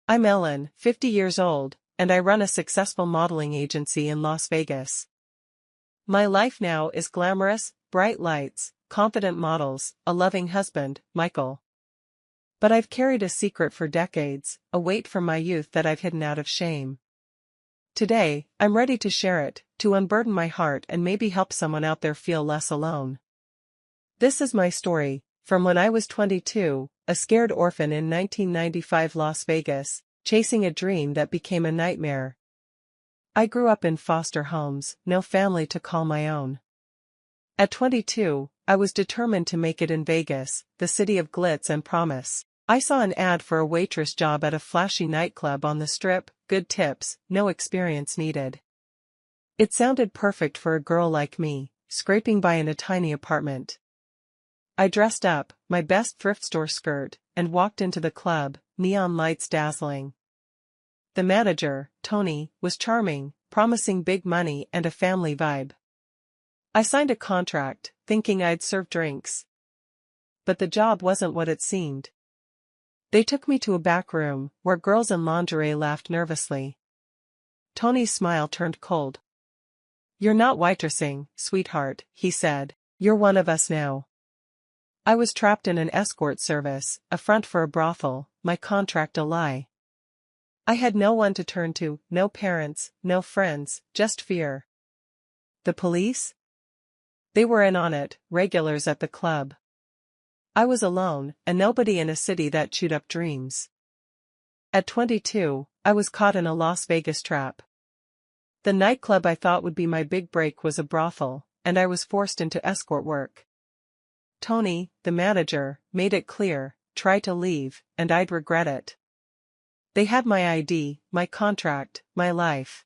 I'm Ellen, 50 years old, and I run a successful modeling agency in Las Vegas. My life now is glamorous, bright lights, confident models, a loving husband, Michael. But I've carried a secret for decades, a weight from my youth that I've hidden out of shame. Today, I'm ready to share it, to unburden my heart and maybe help someone out there feel less alone. This is my story, from when I was 22, a scared orphan in 1995 Las Vegas, chasing a dream that became a nightmare. I grew up in foster homes, no family to call my own. At 22, I was determined to make it in Vegas, the city of glitz and promise. I saw an ad for a waitress job at a flashy nightclub on the Strip, good tips, no experience needed. It sounded perfect for a girl like me, scraping by in a tiny apartment. I dressed up, my best thrift store skirt, and walked into the club, neon lights dazzling. The manager, Tony, was charming, promising big money and a family vibe. I signed a contract, thinking I'd serve drinks. But the job wasn't what it seemed. They took me to a back room, where girls in lingerie laughed nervously. Tony's smile turned cold. "You're not waitressing, sweetheart," he said. "You're one of us now." I was trapped in an escort service, a front for a brothel, my contract a lie. I had no one to turn to, no parents, no friends, just fear. The police? They were in on it, regulars at the club. I was alone, a nobody in a city that chewed up dreams. At 22, I was caught in a Las Vegas trap. The nightclub I thought would be my big break was a brothel, and I was forced into escort work. Tony, the manager, made it clear, try to leave, and I'd regret it. They had my ID, my contract, my life.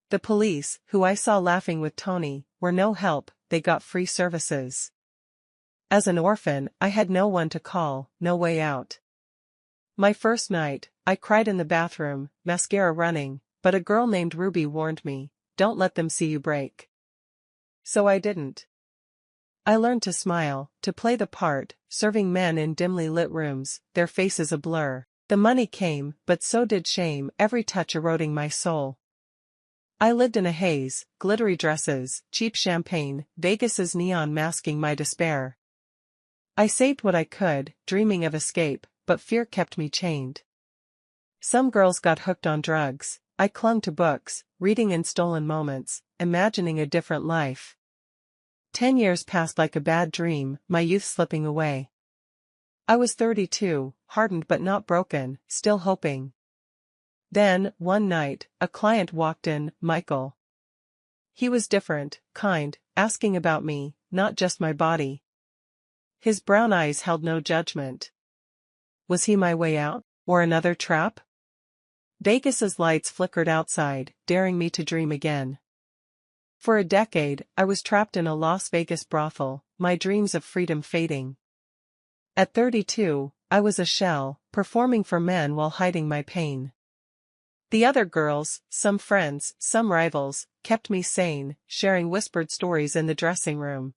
The police, who I saw laughing with Tony, were no help, they got free services. As an orphan, I had no one to call, no way out. My first night, I cried in the bathroom, mascara running, but a girl named Ruby warned me, "Don't let them see you break." So I didn't. I learned to smile, to play the part, serving men in dimly lit rooms, their faces a blur. The money came, but so did shame, every touch eroding my soul. I lived in a haze, glittery dresses, cheap champagne, Vegas's neon masking my despair. I saved what I could, dreaming of escape, but fear kept me chained. Some girls got hooked on drugs, I clung to books, reading in stolen moments, imagining a different life. 10 years passed like a bad dream, my youth slipping away. I was 32, hardened but not broken, still hoping. Then, one night, a client walked in, Michael. He was different, kind, asking about me, not just my body. His brown eyes held no judgment. Was he my way out, or another trap? Vegas's lights flickered outside, daring me to dream again. For a decade, I was trapped in a Las Vegas brothel, my dreams of freedom fading. At 32, I was a shell, performing for men while hiding my pain. The other girls, some friends, some rivals, kept me sane, sharing whispered stories in the dressing room.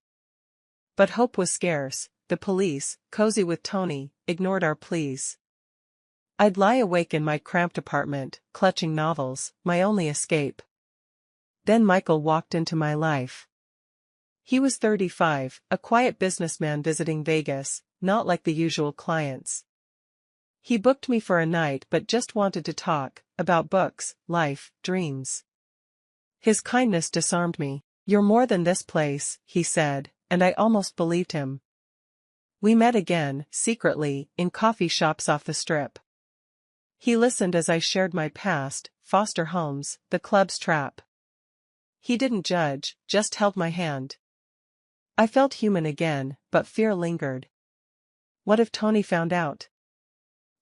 But hope was scarce, the police, cozy with Tony, ignored our pleas. I'd lie awake in my cramped apartment, clutching novels, my only escape. Then Michael walked into my life. He was 35, a quiet businessman visiting Vegas, not like the usual clients. He booked me for a night but just wanted to talk, about books, life, dreams. His kindness disarmed me. "You're more than this place," he said, and I almost believed him. We met again, secretly, in coffee shops off the Strip. He listened as I shared my past, foster homes, the club's trap. He didn't judge, just held my hand. I felt human again, but fear lingered. What if Tony found out?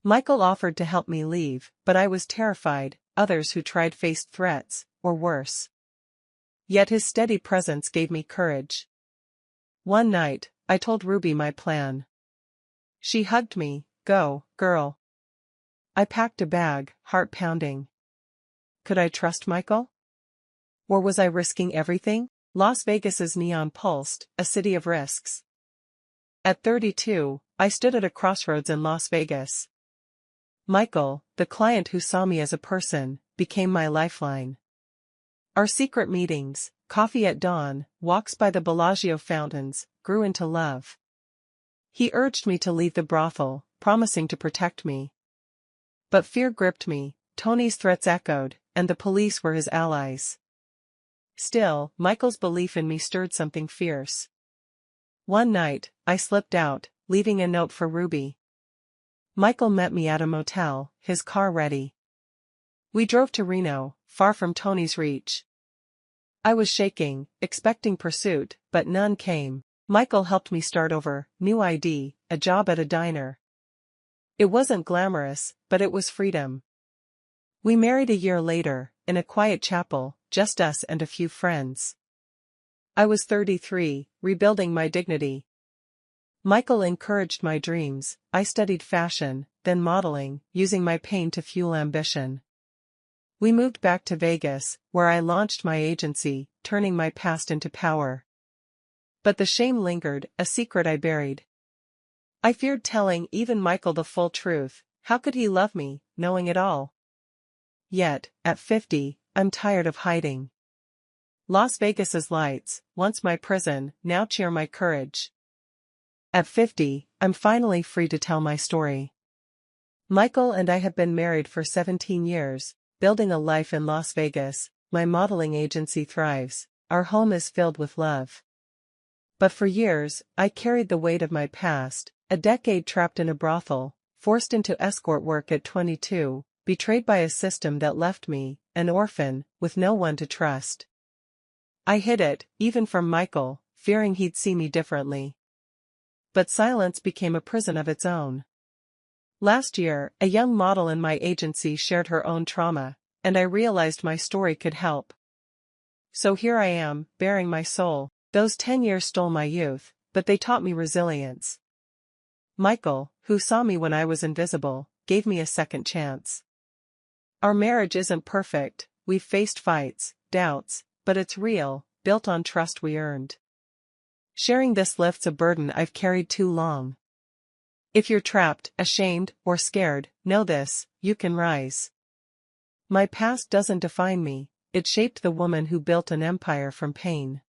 Michael offered to help me leave, but I was terrified. Others who tried faced threats, or worse. Yet his steady presence gave me courage. One night, I told Ruby my plan. She hugged me. "Go, girl." I packed a bag, heart pounding. Could I trust Michael? Or was I risking everything? Las Vegas's neon pulsed, a city of risks. At 32, I stood at a crossroads in Las Vegas. Michael, the client who saw me as a person, became my lifeline. Our secret meetings, coffee at dawn, walks by the Bellagio fountains, grew into love. He urged me to leave the brothel, promising to protect me. But fear gripped me, Tony's threats echoed, and the police were his allies. Still, Michael's belief in me stirred something fierce. One night, I slipped out, leaving a note for Ruby. Michael met me at a motel, his car ready. We drove to Reno, far from Tony's reach. I was shaking, expecting pursuit, but none came. Michael helped me start over, new ID, a job at a diner. It wasn't glamorous, but it was freedom. We married a year later, in a quiet chapel, just us and a few friends. I was 33, rebuilding my dignity. Michael encouraged my dreams. I studied fashion, then modeling, using my pain to fuel ambition. We moved back to Vegas, where I launched my agency, turning my past into power. But the shame lingered, a secret I buried. I feared telling even Michael the full truth. How could he love me, knowing it all? Yet, at 50, I'm tired of hiding. Las Vegas's lights, once my prison, now cheer my courage. At 50, I'm finally free to tell my story. Michael and I have been married for 17 years, building a life in Las Vegas. My modeling agency thrives, our home is filled with love. But for years, I carried the weight of my past, a decade trapped in a brothel, forced into escort work at 22, betrayed by a system that left me, an orphan, with no one to trust. I hid it, even from Michael, fearing he'd see me differently. But silence became a prison of its own. Last year, a young model in my agency shared her own trauma, and I realized my story could help. So here I am, bearing my soul. Those 10 years stole my youth, but they taught me resilience. Michael, who saw me when I was invisible, gave me a second chance. Our marriage isn't perfect, we've faced fights, doubts, but it's real, built on trust we earned. Sharing this lifts a burden I've carried too long. If you're trapped, ashamed, or scared, know this, you can rise. My past doesn't define me, it shaped the woman who built an empire from pain.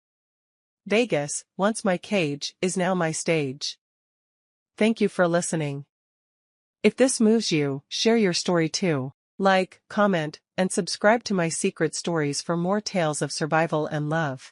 Vegas, once my cage, is now my stage. Thank you for listening. If this moves you, share your story too. Like, comment, and subscribe to my secret stories for more tales of survival and love.